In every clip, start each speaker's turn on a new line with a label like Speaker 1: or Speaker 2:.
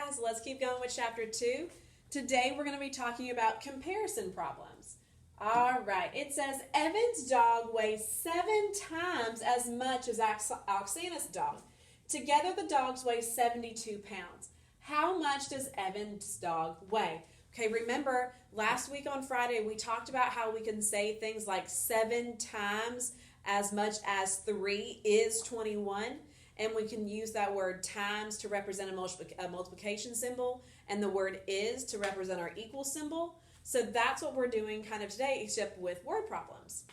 Speaker 1: guys. Let's keep going with chapter 2. Today we're going to be talking about comparison problems. All right, it says Evan's dog weighs 7 times as much as Oksana's dog. Together the dogs weigh 72 pounds. How much does Evan's dog weigh? Okay, remember last week on Friday we talked about how we can say things like 7 times as much as 3 is 21. And we can use that word times to represent a multiplication symbol and the word is to represent our equal symbol. So that's what we're doing kind of today, except with word problems.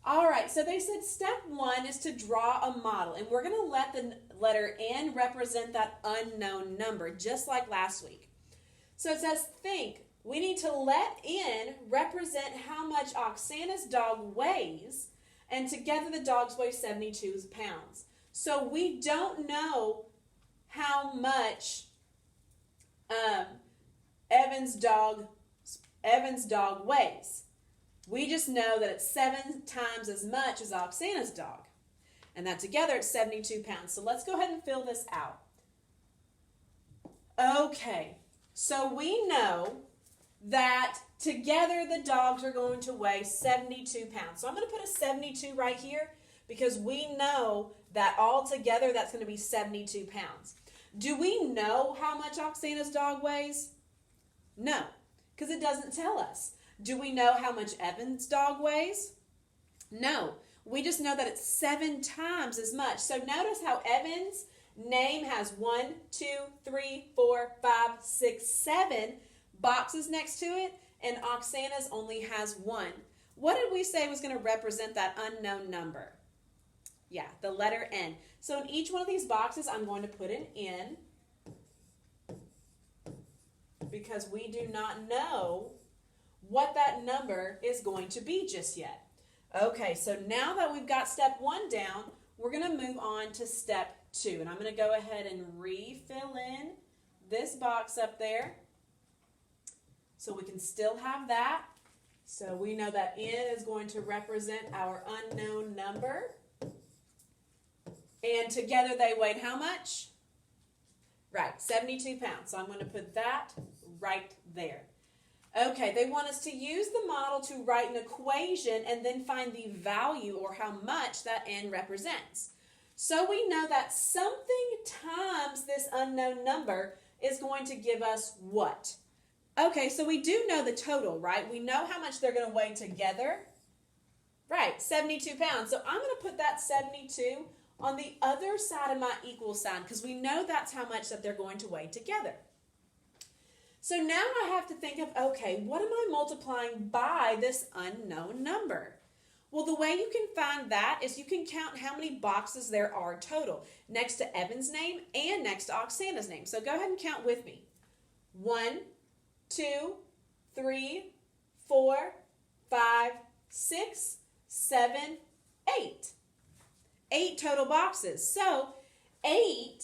Speaker 1: All right, so they said step 1 is to draw a model. And we're going to let the letter N represent that unknown number, just like last week. So it says think. We need to let N represent how much Oksana's dog weighs, and together the dogs weigh 72 pounds. So we don't know how much Evan's dog weighs. We just know that it's 7 times as much as Oksana's dog. And that together it's 72 pounds. So let's go ahead and fill this out. Okay, so we know that together the dogs are going to weigh 72 pounds. So I'm going to put a 72 right here because we know that all together that's going to be 72 pounds. Do we know how much Oksana's dog weighs? No, because it doesn't tell us. Do we know how much Evan's dog weighs? No, we just know that it's 7 times as much. So notice how Evan's name has 1, 2, 3, 4, 5, 6, 7 boxes next to it, and Oksana's only has 1. What did we say was going to represent that unknown number? Yeah, the letter N. So in each one of these boxes, I'm going to put an N because we do not know what that number is going to be just yet. Okay, so now that we've got step 1 down, we're going to move on to step 2. And I'm going to go ahead and refill in this box up there so we can still have that. So we know that N is going to represent our unknown number. And together they weighed how much? Right, 72 pounds. So I'm going to put that right there. Okay, they want us to use the model to write an equation and then find the value or how much that N represents. So we know that something times this unknown number is going to give us what? Okay, so we do know the total, right? We know how much they're going to weigh together. Right, 72 pounds. So I'm going to put that 72 on the other side of my equal sign because we know that's how much that they're going to weigh together. So now I have to think of, okay, what am I multiplying by this unknown number? Well, the way you can find that is you can count how many boxes there are total next to Evan's name and next to Oksana's name. So go ahead and count with me. 1, 2, 3, 4, 5, 6, 7, 8. 8 total boxes. So 8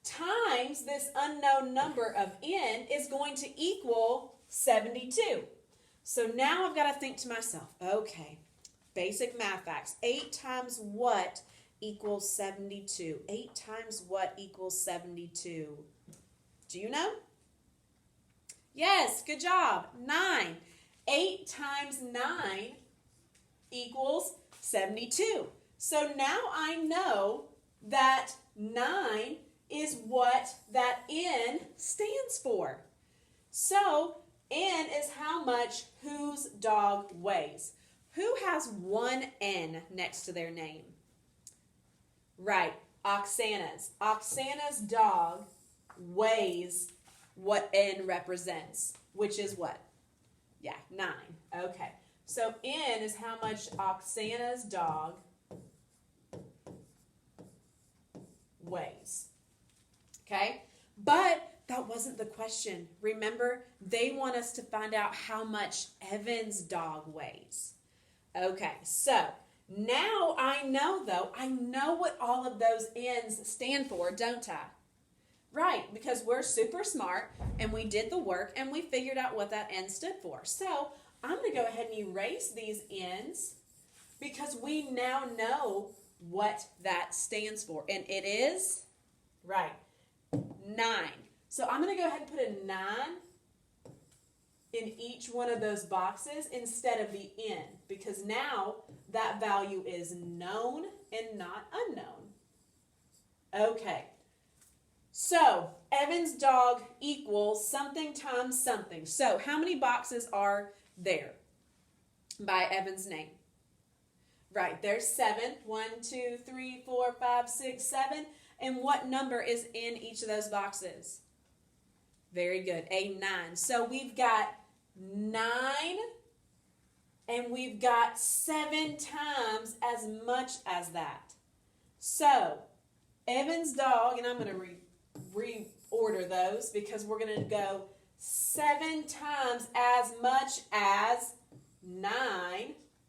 Speaker 1: times this unknown number of N is going to equal 72. So now I've got to think to myself, okay, basic math facts. 8 times what equals 72? 8 times what equals 72? Do you know? Yes, good job. 9. 8 times 9 equals 72. So now I know that 9 is what that N stands for. So N is how much whose dog weighs. Who has 1 N next to their name? Right, Oksana's. Oksana's dog weighs what N represents, which is what? Yeah, 9. Okay, so N is how much Oksana's dog weighs. Okay, but that wasn't the question. Remember, they want us to find out how much Evan's dog weighs. Okay, so now I know what all of those N's stand for, don't I? Right, because we're super smart and we did the work and we figured out what that N stood for. So I'm going to go ahead and erase these N's because we now know what that stands for. And it is, right, 9. So I'm going to go ahead and put a 9 in each one of those boxes instead of the n, because now that value is known and not unknown. Okay. So Evan's dog equals something times something. So how many boxes are there by Evan's name? Right, there's 7. 1, 2, 3, 4, 5, 6, 7. And what number is in each of those boxes? Very good, a 9. So we've got 9 and we've got 7 times as much as that. So Evan's dog, and I'm going to reorder those because we're going to go 7 times as much as 9,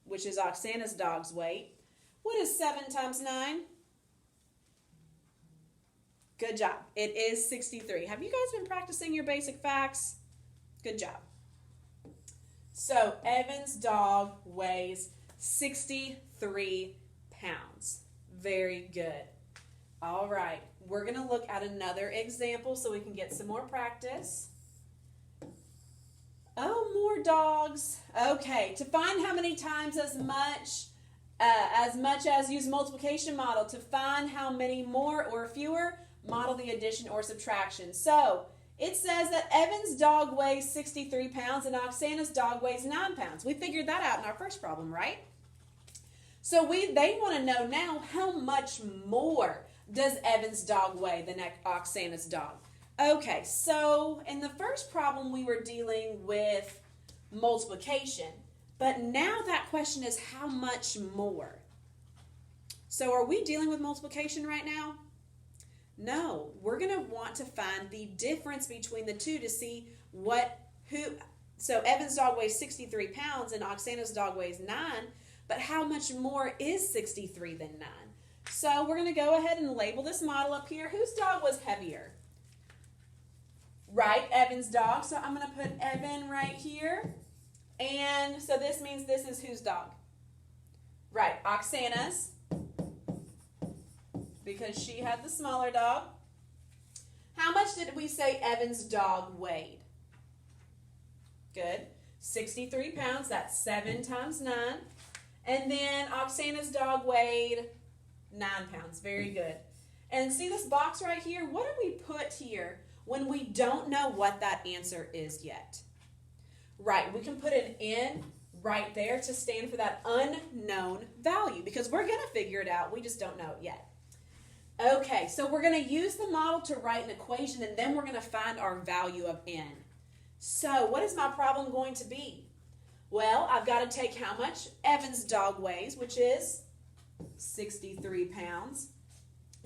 Speaker 1: which is Oksana's dog's weight. What is 7 times 9? Good job. It is 63. Have you guys been practicing your basic facts? Good job. So Evan's dog weighs 63 pounds. Very good. All right. We're going to look at another example so we can get some more practice. Oh, more dogs. Okay, to find how many times as much as use multiplication model. To find how many more or fewer, model the addition or subtraction. So it says that Evan's dog weighs 63 pounds and Oksana's dog weighs 9 pounds. We figured that out in our first problem, right? So they want to know now how much more does Evan's dog weigh than Oksana's dog. Okay, so in the first problem we were dealing with multiplication, but now that question is how much more. So are we dealing with multiplication right now? No, we're going to want to find the difference between the two to see so Evan's dog weighs 63 pounds and Oksana's dog weighs 9, but how much more is 63 than 9? So we're going to go ahead and label this model up here. Whose dog was heavier? Right, Evan's dog. So I'm going to put Evan right here. And so this means this is whose dog? Right, Oksana's, because she had the smaller dog. How much did we say Evan's dog weighed? Good. 63 pounds. That's 7 times 9. And then Oksana's dog weighed 9 pounds. Very good. And see this box right here? What do we put here when we don't know what that answer is yet? Right, we can put an N right there to stand for that unknown value because we're going to figure it out. We just don't know it yet. Okay, so we're going to use the model to write an equation and then we're going to find our value of N. So what is my problem going to be? Well, I've got to take how much Evan's dog weighs, which is 63 pounds.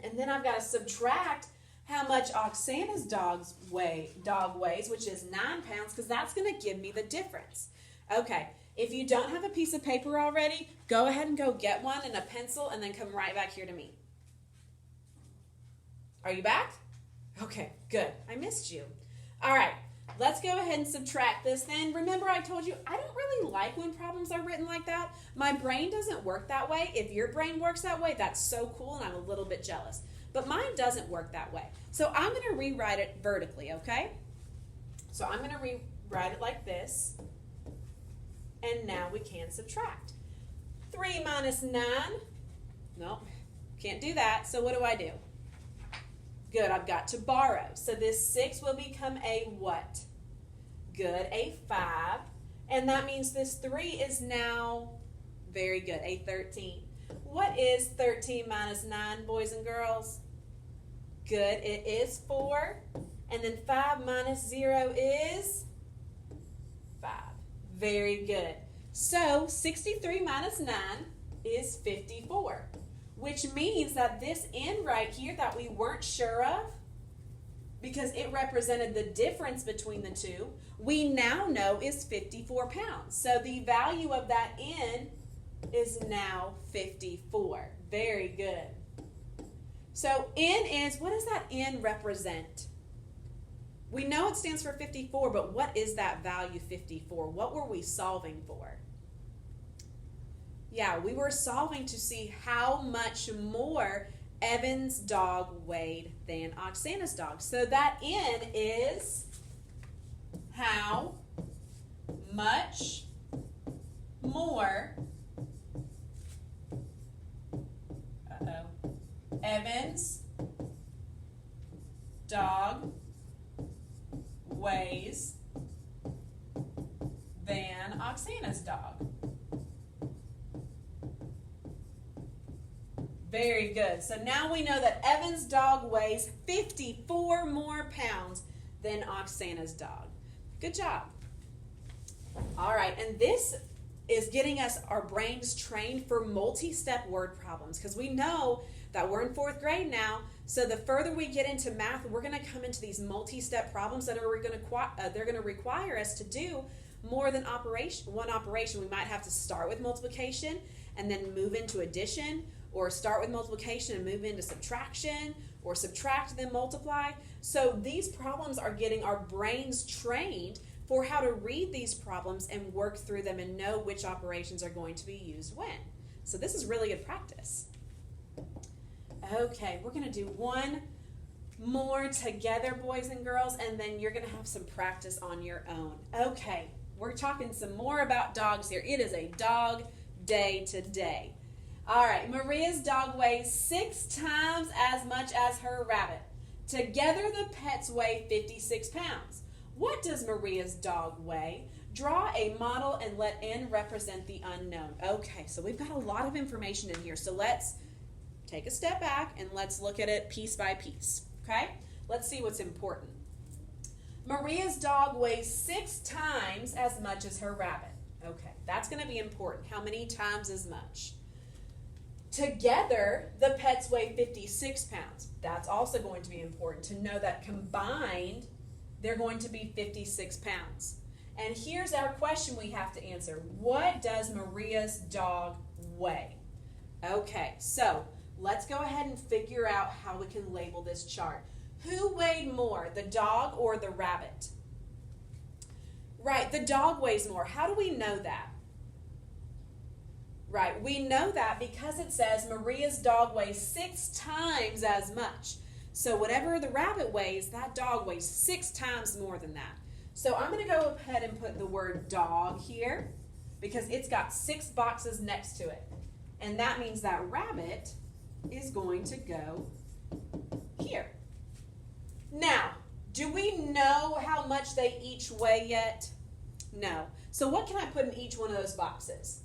Speaker 1: And then I've got to subtract how much Oksana's dog weighs, which is 9 pounds, because that's going to give me the difference. Okay, if you don't have a piece of paper already, go ahead and go get one and a pencil and then come right back here to me. Are you back? Okay, good. I missed you. All right, let's go ahead and subtract this then. Remember I told you I don't really like when problems are written like that. My brain doesn't work that way. If your brain works that way, that's so cool and I'm a little bit jealous. But mine doesn't work that way. So I'm going to rewrite it vertically, okay? So I'm going to rewrite it like this. And now we can subtract. 3 minus 9. Nope, can't do that. So what do? Good, I've got to borrow. So this 6 will become a what? Good, a 5. And that means this 3 is now, very good, a 13. What is 13 minus 9, boys and girls? Good, it is 4. And then 5 minus 0 is 5. Very good. So 63 minus 9 is 54. Which means that this N right here that we weren't sure of, because it represented the difference between the two, we now know is 54 pounds. So the value of that N is now 54. Very good. So N is, what does that N represent? We know it stands for 54, but what is that value 54? What were we solving for? Yeah, we were solving to see how much more Evan's dog weighed than Oksana's dog. So that N is how much more Evan's dog weighs than Oksana's dog. Very good. So now we know that Evan's dog weighs 54 more pounds than Oksana's dog. Good job. All right, and this is getting us our brains trained for multi-step word problems, because we know that we're in 4th grade now. So the further we get into math, we're going to come into these multi-step problems that are they're going to require us to do more than one operation. We might have to start with multiplication and then move into addition, or start with multiplication and move into subtraction, or subtract then multiply. So these problems are getting our brains trained for how to read these problems and work through them and know which operations are going to be used when. So this is really good practice. Okay, we're going to do one more together, boys and girls, and then you're going to have some practice on your own. Okay, we're talking some more about dogs here. It is a dog day today. All right, Maria's dog weighs 6 times as much as her rabbit. Together, the pets weigh 56 pounds. What does Maria's dog weigh? Draw a model and let N represent the unknown. Okay, so we've got a lot of information in here. So let's take a step back and let's look at it piece by piece. Okay, let's see what's important. Maria's dog weighs 6 times as much as her rabbit. Okay, that's going to be important. How many times as much? Together, the pets weigh 56 pounds. That's also going to be important to know that combined, they're going to be 56 pounds. And here's our question we have to answer. What does Maria's dog weigh? Okay, so let's go ahead and figure out how we can label this chart. Who weighed more, the dog or the rabbit? Right, the dog weighs more. How do we know that? Right, we know that because it says Maria's dog weighs 6 times as much. So whatever the rabbit weighs, that dog weighs 6 times more than that. So I'm going to go ahead and put the word dog here because it's got 6 boxes next to it. And that means that rabbit is going to go here. Now, do we know how much they each weigh yet? No. So what can I put in each one of those boxes?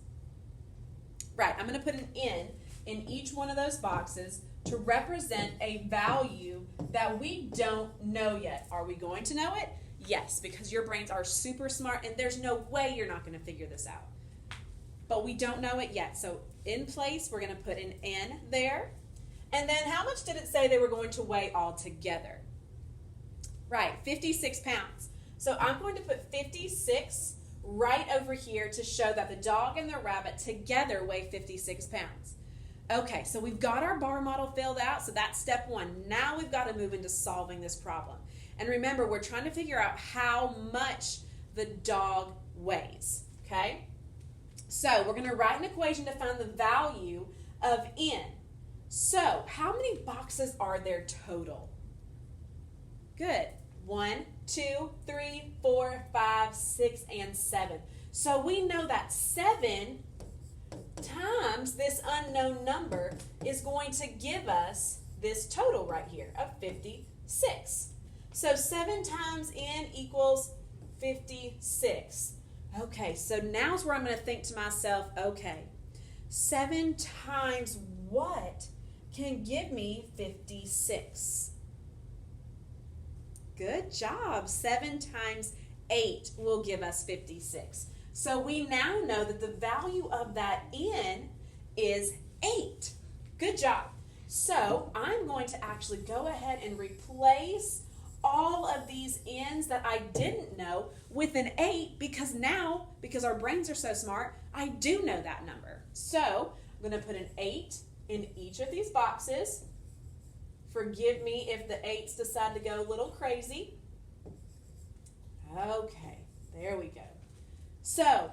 Speaker 1: Right, I'm going to put an N in each one of those boxes to represent a value that we don't know yet. Are we going to know it? Yes, because your brains are super smart and there's no way you're not going to figure this out. But we don't know it yet. So in place, we're going to put an N there. And then how much did it say they were going to weigh all together? Right, 56 pounds. So I'm going to put 56 right over here to show that the dog and the rabbit together weigh 56 pounds. Okay, so we've got our bar model filled out, so that's step 1. Now we've got to move into solving this problem. And remember, we're trying to figure out how much the dog weighs, okay? So we're going to write an equation to find the value of N. So how many boxes are there total? Good. 1, 2, 3, 4, 5, 6, and 7. So we know that 7 times this unknown number is going to give us this total right here of 56. So 7 times N equals 56. Okay, so now's where I'm going to think to myself, okay, 7 times what can give me 56? Good job. 7 times 8 will give us 56. So we now know that the value of that N is 8. Good job. So I'm going to actually go ahead and replace all of these N's that I didn't know with an 8 because now, because our brains are so smart, I do know that number. So I'm going to put an 8 in each of these boxes. Forgive me if the 8s decide to go a little crazy. Okay, there we go. So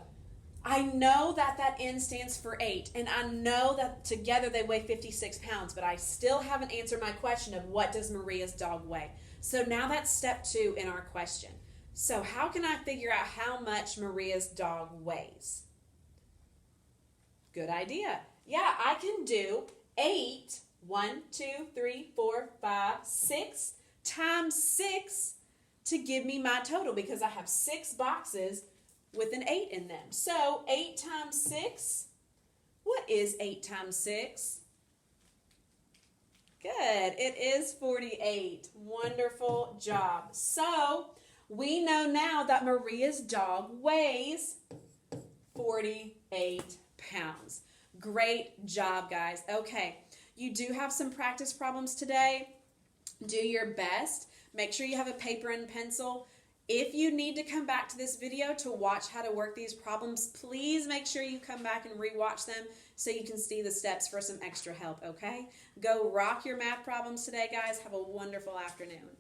Speaker 1: I know that that N stands for 8, and I know that together they weigh 56 pounds, but I still haven't answered my question of what does Maria's dog weigh? So now that's step 2 in our question. So how can I figure out how much Maria's dog weighs? Good idea. Yeah, I can do 8, 1, 2, 3, 4, 5, 6 times 6 to give me my total because I have 6 boxes with an 8 in them. So 8 times 6, what is 8 times 6? Good, it is 48. Wonderful job. So we know now that Maria's dog weighs 48 pounds. Great job, guys. Okay, you do have some practice problems today. Do your best. Make sure you have a paper and pencil. If you need to come back to this video to watch how to work these problems, please make sure you come back and rewatch them so you can see the steps for some extra help, okay? Go rock your math problems today, guys. Have a wonderful afternoon.